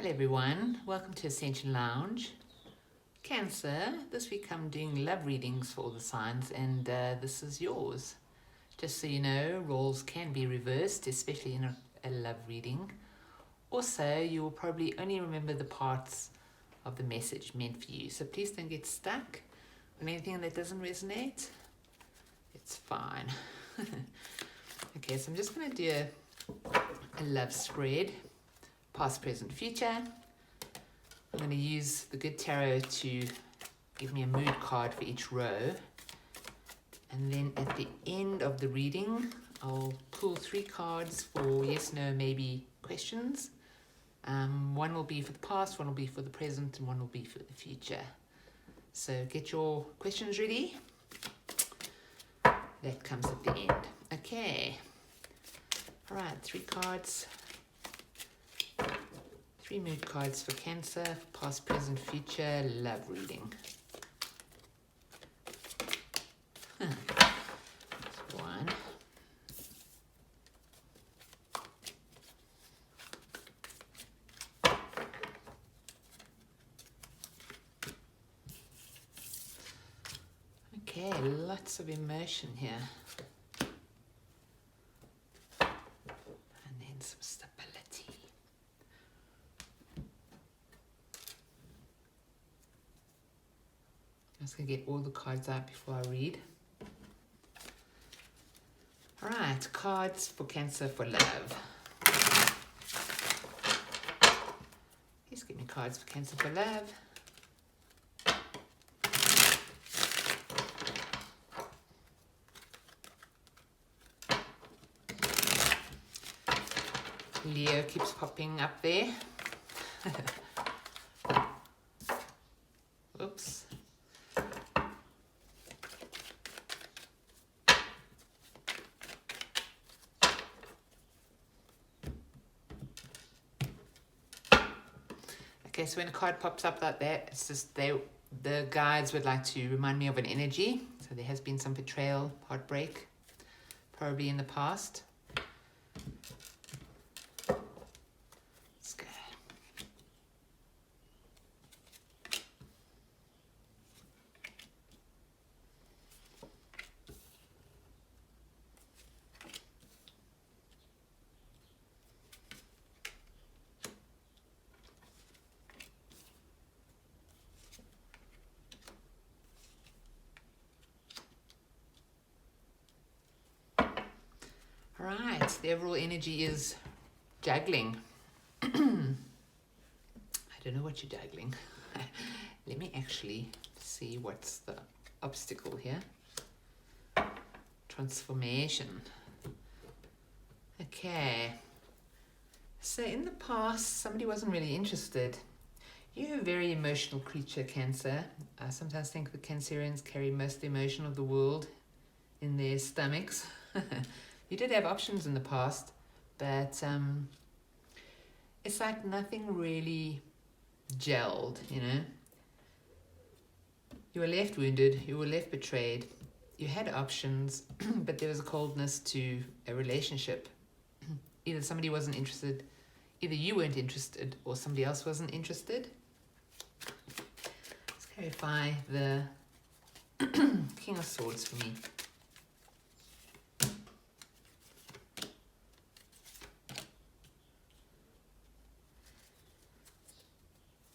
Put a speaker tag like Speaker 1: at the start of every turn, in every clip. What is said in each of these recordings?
Speaker 1: Hello everyone, welcome to Ascension Lounge. Cancer, this week I'm doing love readings for all the signs and this is yours. Just so you know, roles can be reversed, especially in a love reading. Also, you will probably only remember the parts of the message meant for you. So please don't get stuck on anything that doesn't resonate. It's fine. Okay, so I'm just going to do a love spread. Past, present, future. I'm going to use the good tarot to give me a mood card for each row. And then at the end of the reading, I'll pull 3 cards for yes, no, maybe questions. One will be for the past, one will be for the present, and one will be for the future. So get your questions ready. That comes at the end. Okay. All right, 3 cards. 3 mood cards for Cancer, past, present, future, love reading. One. Okay, lots of emotion here. And then some stability. I'm just going to get all the cards out before I read. All right, cards for Cancer for love. Please give me cards for Cancer for love. Leo keeps popping up there. Oops. Okay, so when a card pops up like that, it's just the guides would like to remind me of an energy. So there has been some betrayal, heartbreak, probably in the past. Let's go. All right, the overall energy is juggling. I don't know what you're juggling. Let me actually see what's the obstacle here. Transformation. Okay. So in the past, somebody wasn't really interested. You're a very emotional creature, Cancer. I sometimes think the Cancerians carry most of the emotion of the world in their stomachs. You did have options in the past, but it's like nothing really gelled, you know. You were left wounded, you were left betrayed, you had options, but there was a coldness to a relationship. Either somebody wasn't interested, either you weren't interested, or somebody else wasn't interested. Let's clarify the King of Swords for me.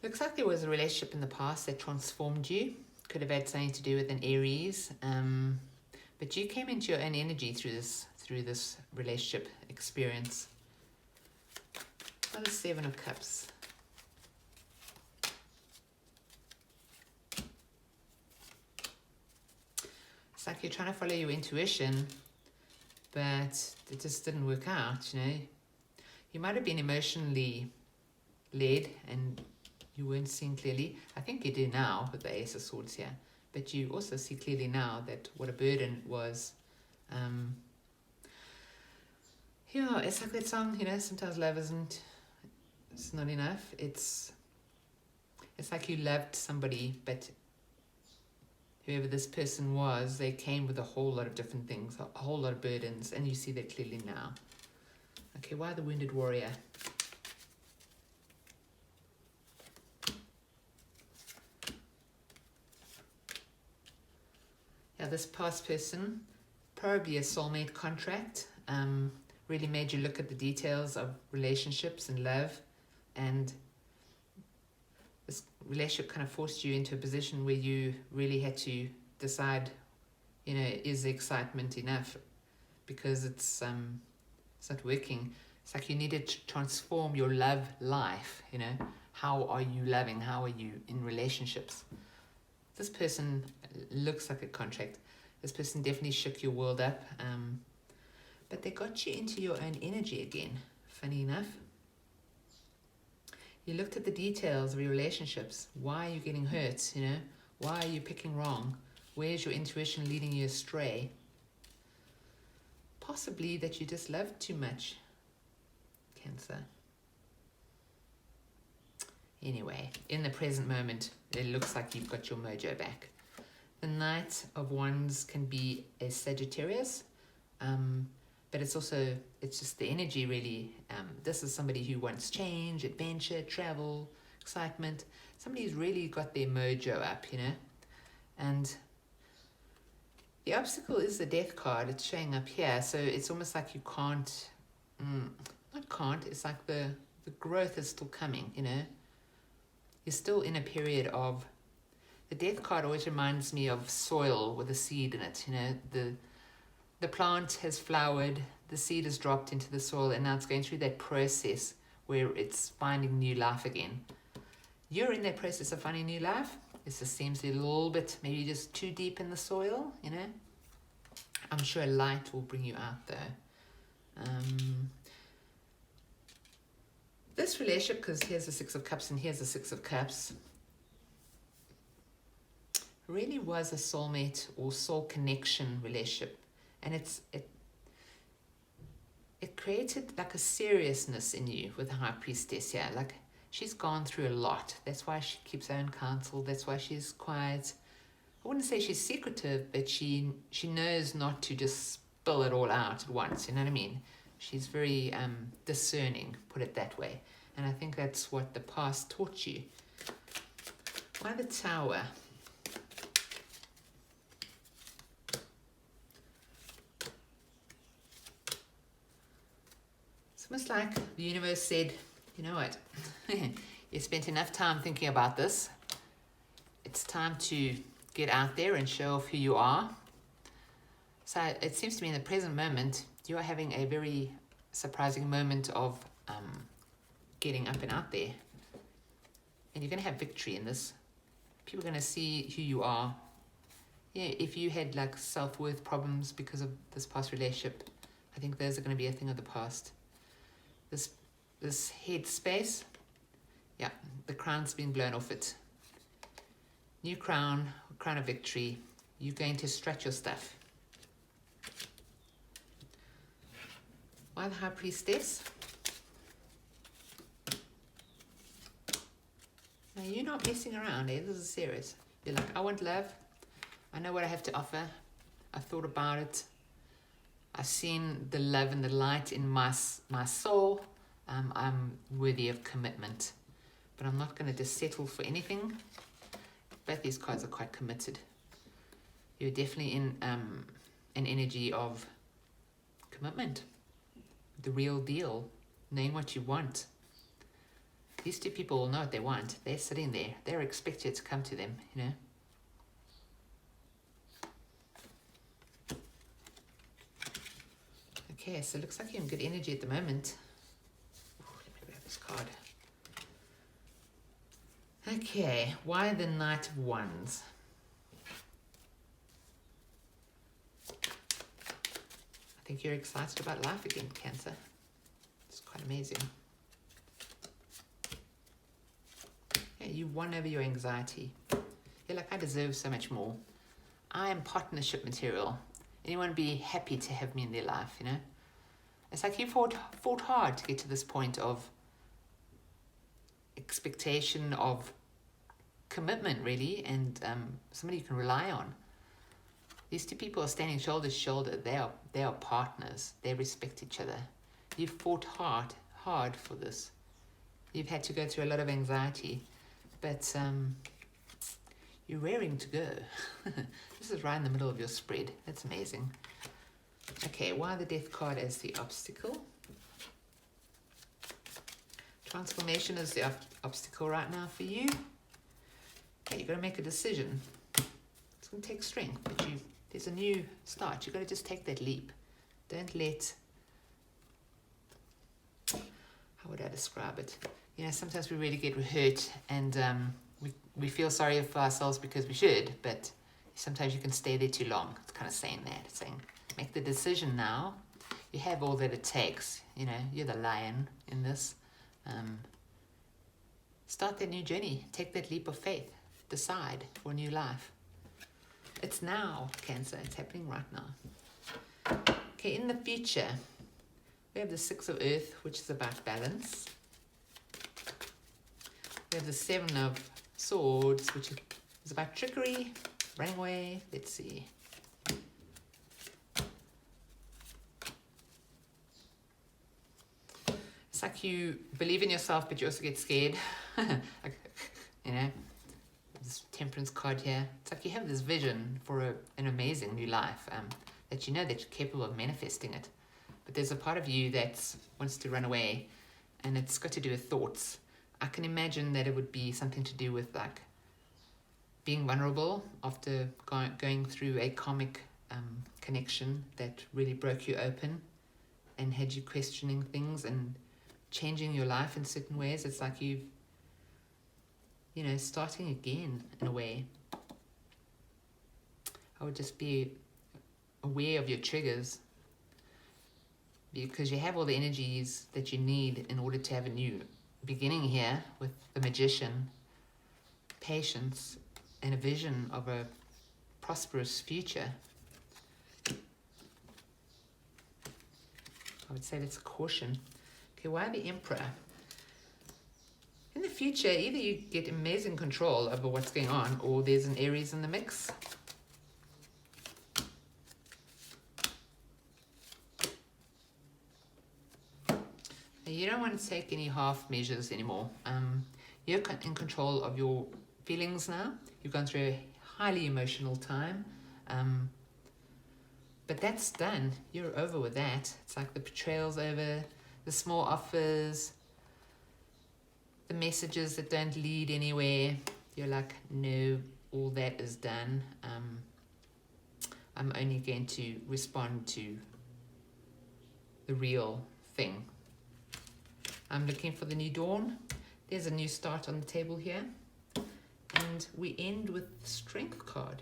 Speaker 1: Looks like there was a relationship in the past that transformed you. Could have had something to do with an Aries, but you came into your own energy through this relationship experience. Another 7 of Cups. It's like you're trying to follow your intuition, but it just didn't work out, you know. You might have been emotionally led and you weren't seeing clearly. I think you do now with the Ace of Swords here. But you also see clearly now that what a burden it was. Yeah, it's like that song, you know, sometimes love it's not enough. It's like you loved somebody, but whoever this person was, they came with a whole lot of different things, a whole lot of burdens, and you see that clearly now. Okay, why the Wounded Warrior? this past person, probably a soulmate contract, really made you look at the details of relationships and love, and this relationship kind of forced you into a position where you really had to decide, is the excitement enough? Because it's not working. It's like you needed to transform your love life, How are you loving? How are you in relationships? This person looks like a contract. This person definitely shook your world up. But they got you into your own energy again, funny enough. You looked at the details of your relationships. Why are you getting hurt, Why are you picking wrong? Where's your intuition leading you astray? Possibly that you just love too much, Cancer. Anyway, in the present moment, it looks like you've got your mojo back. The Knight of Wands can be a Sagittarius, but it's just the energy really. This is somebody who wants change, adventure, travel, excitement. Somebody who's really got their mojo up, And the obstacle is the Death card. It's showing up here. So it's almost like you can't, it's like the growth is still coming, You're still in a period of, the Death card always reminds me of soil with a seed in it, The plant has flowered, the seed has dropped into the soil, and now it's going through that process where it's finding new life again. You're in that process of finding new life. It just seems a little bit, maybe just too deep in the soil, I'm sure light will bring you out though. This relationship, because here's the Six of Cups and here's the Six of Cups, really was a soulmate or soul connection relationship. And it created like a seriousness in you with the High Priestess here. Like she's gone through a lot. That's why she keeps her own counsel. That's why she's quiet. I wouldn't say she's secretive, but she knows not to just spill it all out at once. You know what I mean? She's very discerning, put it that way. And I think that's what the past taught you. Why the Tower? It's almost like the universe said, you know what? You spent enough time thinking about this. It's time to get out there and show off who you are. So it seems to me in the present moment, you are having a very surprising moment of getting up and out there. And you're going to have victory in this. People are going to see who you are. Yeah, if you had like self-worth problems because of this past relationship, I think those are going to be a thing of the past. This head space, yeah, the crown's been blown off it. New crown of victory. You're going to stretch your stuff. Why the High Priestess? Now you're not messing around, eh? This is serious. You're like, I want love. I know what I have to offer. I've thought about it. I've seen the love and the light in my soul. I'm worthy of commitment. But I'm not going to just settle for anything. Both these cards are quite committed. You're definitely in an energy of commitment. The real deal. Knowing what you want. These two people will know what they want. They're sitting there. They're expected to come to them, Okay, so it looks like you're in good energy at the moment. Ooh, let me grab this card. Okay, why the Knight of Wands? I think you're excited about life again, Cancer. It's quite amazing. Yeah, you won over your anxiety. You're like, I deserve so much more. I am partnership material. Anyone would be happy to have me in their life, It's like you fought hard to get to this point of expectation of commitment, really, and somebody you can rely on. These two people are standing shoulder to shoulder. They are partners. They respect each other. You've fought hard for this. You've had to go through a lot of anxiety, but You're raring to go. This is right in the middle of your spread. That's amazing. Okay, why the Death card as the obstacle? Transformation is the obstacle right now for you. Okay, you've got to make a decision. It's going to take strength, but there's a new start. You've got to just take that leap. Don't let... How would I describe it? You know, sometimes we really get hurt and we feel sorry for ourselves because we should, but sometimes you can stay there too long. It's kind of saying that. It's saying, make the decision now. You have all that it takes. You know, you're the lion in this. Start that new journey. Take that leap of faith. Decide for a new life. It's now, Cancer. It's happening right now. Okay, in the future, we have the Six of Earth, which is about balance. We have the Seven of Swords, which is about trickery, running away. Let's see. It's like you believe in yourself, but you also get scared. Like, you know, this Temperance card here. It's like you have this vision for an amazing new life, that you know that you're capable of manifesting it. But there's a part of you that wants to run away, and it's got to do with thoughts. I can imagine that it would be something to do with like being vulnerable after going through a karmic connection that really broke you open and had you questioning things and changing your life in certain ways. It's like you know, starting again in a way. I would just be aware of your triggers, because you have all the energies that you need in order to have a new beginning here with the Magician, patience, and a vision of a prosperous future. I would say that's a caution. Okay, why the Emperor? In the future, either you get amazing control over what's going on, or there's an Aries in the mix. You don't want to take any half measures anymore. You're in control of your feelings now. You've gone through a highly emotional time. But that's done. You're over with that. It's like the betrayal's over, the small offers, the messages that don't lead anywhere. You're like, no, all that is done. I'm only going to respond to the real thing. I'm looking for the new dawn. There's a new start on the table here. And we end with the Strength card.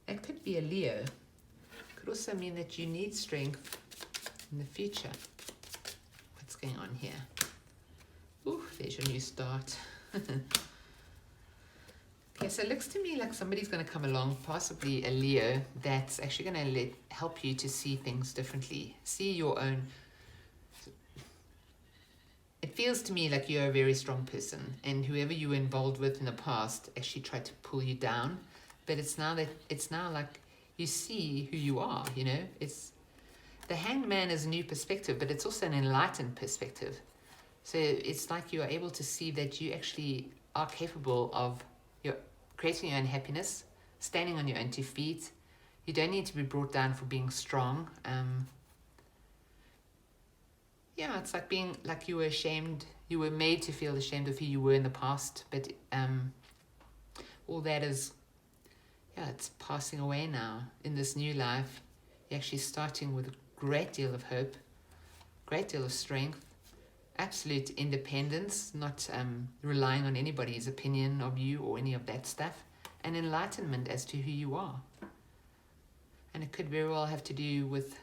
Speaker 1: That could be a Leo. It could also mean that you need strength in the future. What's going on here? Ooh, there's your new start. Okay, so it looks to me like somebody's going to come along, possibly a Leo, that's actually going to help you to see things differently. See your own... It feels to me like you're a very strong person, and whoever you were involved with in the past actually tried to pull you down. But it's now like you see who you are, you know. It's the Hanged Man is a new perspective, but it's also an enlightened perspective. So it's like you are able to see that you actually are capable of creating your own happiness, standing on your own 2 feet. You don't need to be brought down for being strong. Yeah, it's like being like you were ashamed. You were made to feel ashamed of who you were in the past, but all that is, yeah, it's passing away now. In this new life, you're actually starting with a great deal of hope, great deal of strength, absolute independence, not relying on anybody's opinion of you or any of that stuff, and enlightenment as to who you are. And it could very well have to do with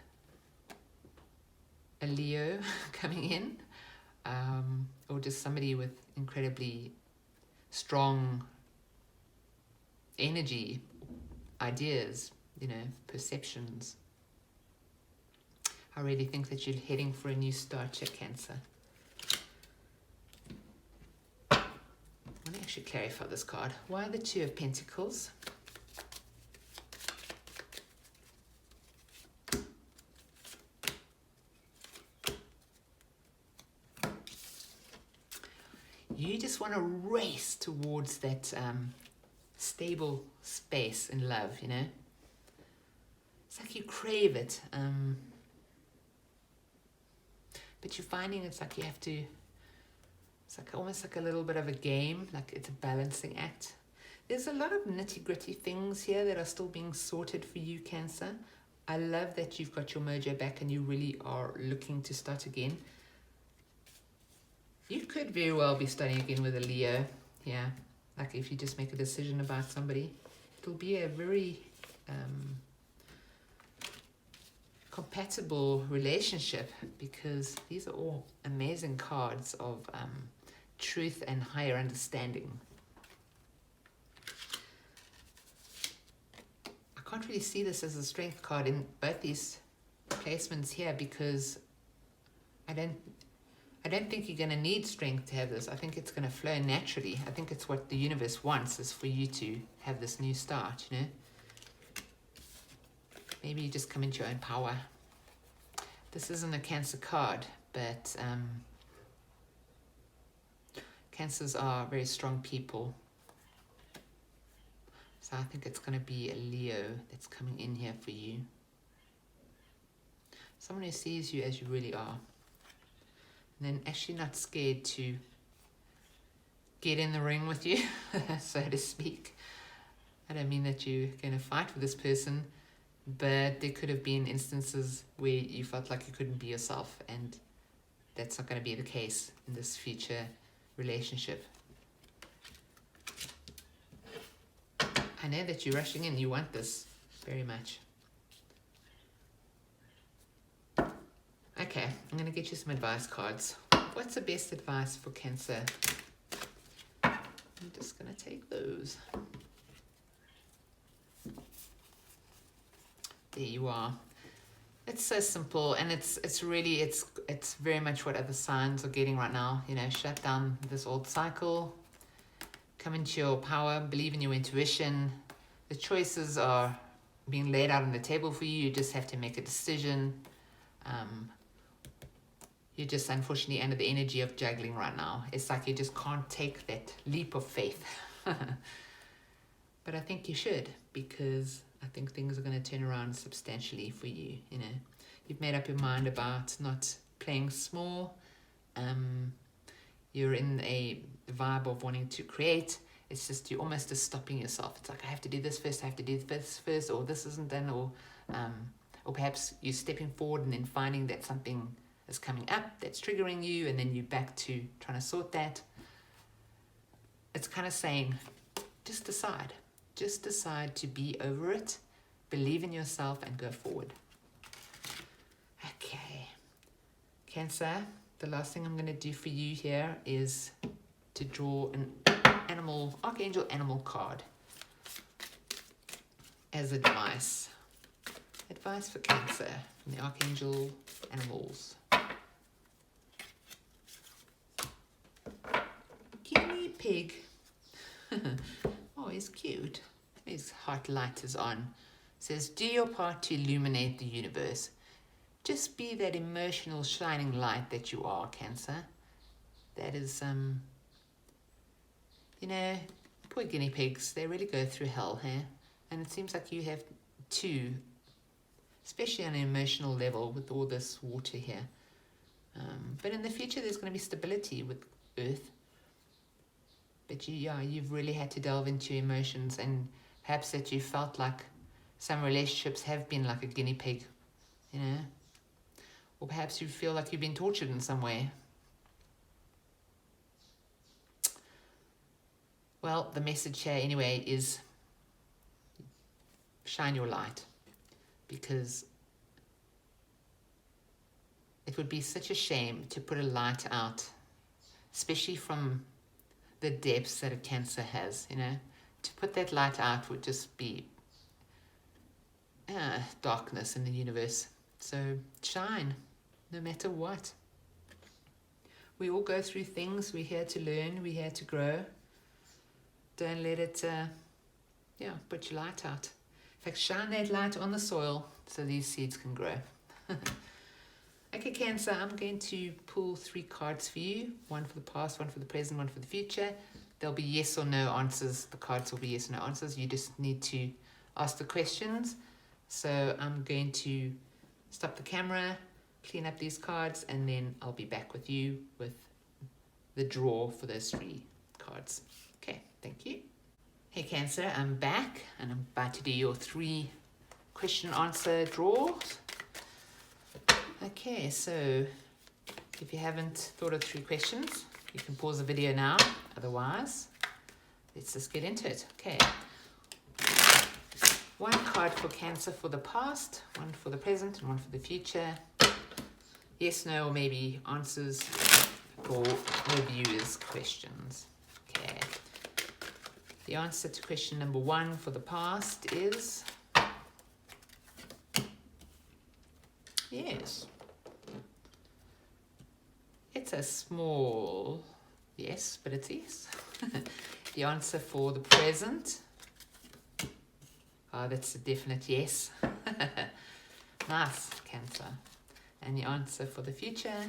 Speaker 1: a Leo coming in, or just somebody with incredibly strong energy, ideas, you know, perceptions. I really think that you're heading for a new start, here, Cancer. I want to actually clarify this card. Why the Two of Pentacles? you just want to race towards that stable space in love, you know. It's like you crave it, but you're finding it's like you have to, it's like almost like a little bit of a game, like it's a balancing act. There's a lot of nitty-gritty things here that are still being sorted for you, Cancer. I love that you've got your mojo back and you really are looking to start again. You could very well be starting again with a Leo. Yeah, like if you just make a decision about somebody, it'll be a very compatible relationship, because these are all amazing cards of truth and higher understanding. I can't really see this as a strength card in both these placements here, because I don't think you're going to need strength to have this. I think it's going to flow naturally. I think it's what the universe wants, is for you to have this new start, you know. Maybe you just come into your own power. This isn't a Cancer card, but Cancers are very strong people. So I think it's going to be a Leo that's coming in here for you. Someone who sees you as you really are. And then actually not scared to get in the ring with you, so to speak. I don't mean that you're going to fight with this person, but there could have been instances where you felt like you couldn't be yourself, and that's not going to be the case in this future relationship. I know that you're rushing in. You want this very much. Okay, I'm going to get you some advice cards. What's the best advice for Cancer? I'm just going to take those. There you are. It's so simple, and it's really it's very much what other signs are getting right now. You know, shut down this old cycle, come into your power, believe in your intuition. The choices are being laid out on the table for you. You just have to make a decision. You're just unfortunately under the energy of juggling right now. It's like you just can't take that leap of faith. But I think you should, because I think things are going to turn around substantially for you. You know, you've made up your mind about not playing small. You're in a vibe of wanting to create. It's just you're almost just stopping yourself. It's like, I have to do this first, I have to do this first, or this isn't done, or perhaps you're stepping forward and then finding that something is coming up that's triggering you, and then you're back to trying to sort that. It's kind of saying, just decide. Just decide to be over it, believe in yourself, and go forward. Okay. Cancer, the last thing I'm going to do for you here is to draw an Archangel Animal card as advice. Advice for Cancer from the Archangel Animals. Guinea pig. Oh, he's cute. His heart light is on. It says, do your part to illuminate the universe. Just be that emotional shining light that you are, Cancer. That is, you know, poor guinea pigs, they really go through hell, hey? And it seems like you have two, especially on an emotional level with all this water here. But in the future, there's going to be stability with Earth. But you've really had to delve into your emotions, and perhaps that you felt like some relationships have been like a guinea pig, you know? Or perhaps you feel like you've been tortured in some way. Well, the message here anyway is shine your light, because it would be such a shame to put a light out, especially from the depths that a Cancer has, you know. To put that light out would just be darkness in the universe. So shine, no matter what. We all go through things. We're here to learn. We're here to grow. Don't let it, put your light out. In fact, shine that light on the soil so these seeds can grow. Okay, Cancer, I'm going to pull 3 cards for you. One for the past, one for the present, one for the future. There'll be yes or no answers. The cards will be yes or no answers. You just need to ask the questions. So I'm going to stop the camera, clean up these cards, and then I'll be back with you with the draw for those 3 cards. Okay, thank you. Hey Cancer, I'm back and I'm about to do your 3 question answer draws. Okay, so if you haven't thought of 3 questions, you can pause the video now. Otherwise, let's just get into it. Okay. 1 card for Cancer for the past, 1 for the present, and 1 for the future. Yes, no, or maybe answers for the viewers' questions. Okay. The answer to question number 1 for the past is yes. It's a small yes, but it's yes. The answer for the present, that's a definite yes. Nice, Cancer. And the answer for the future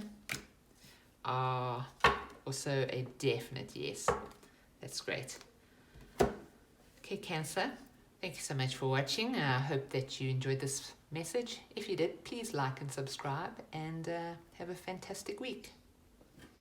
Speaker 1: are also a definite yes. That's great. Okay, Cancer, thank you so much for watching. I hope that you enjoyed this message. If you did, please like and subscribe, and have a fantastic week.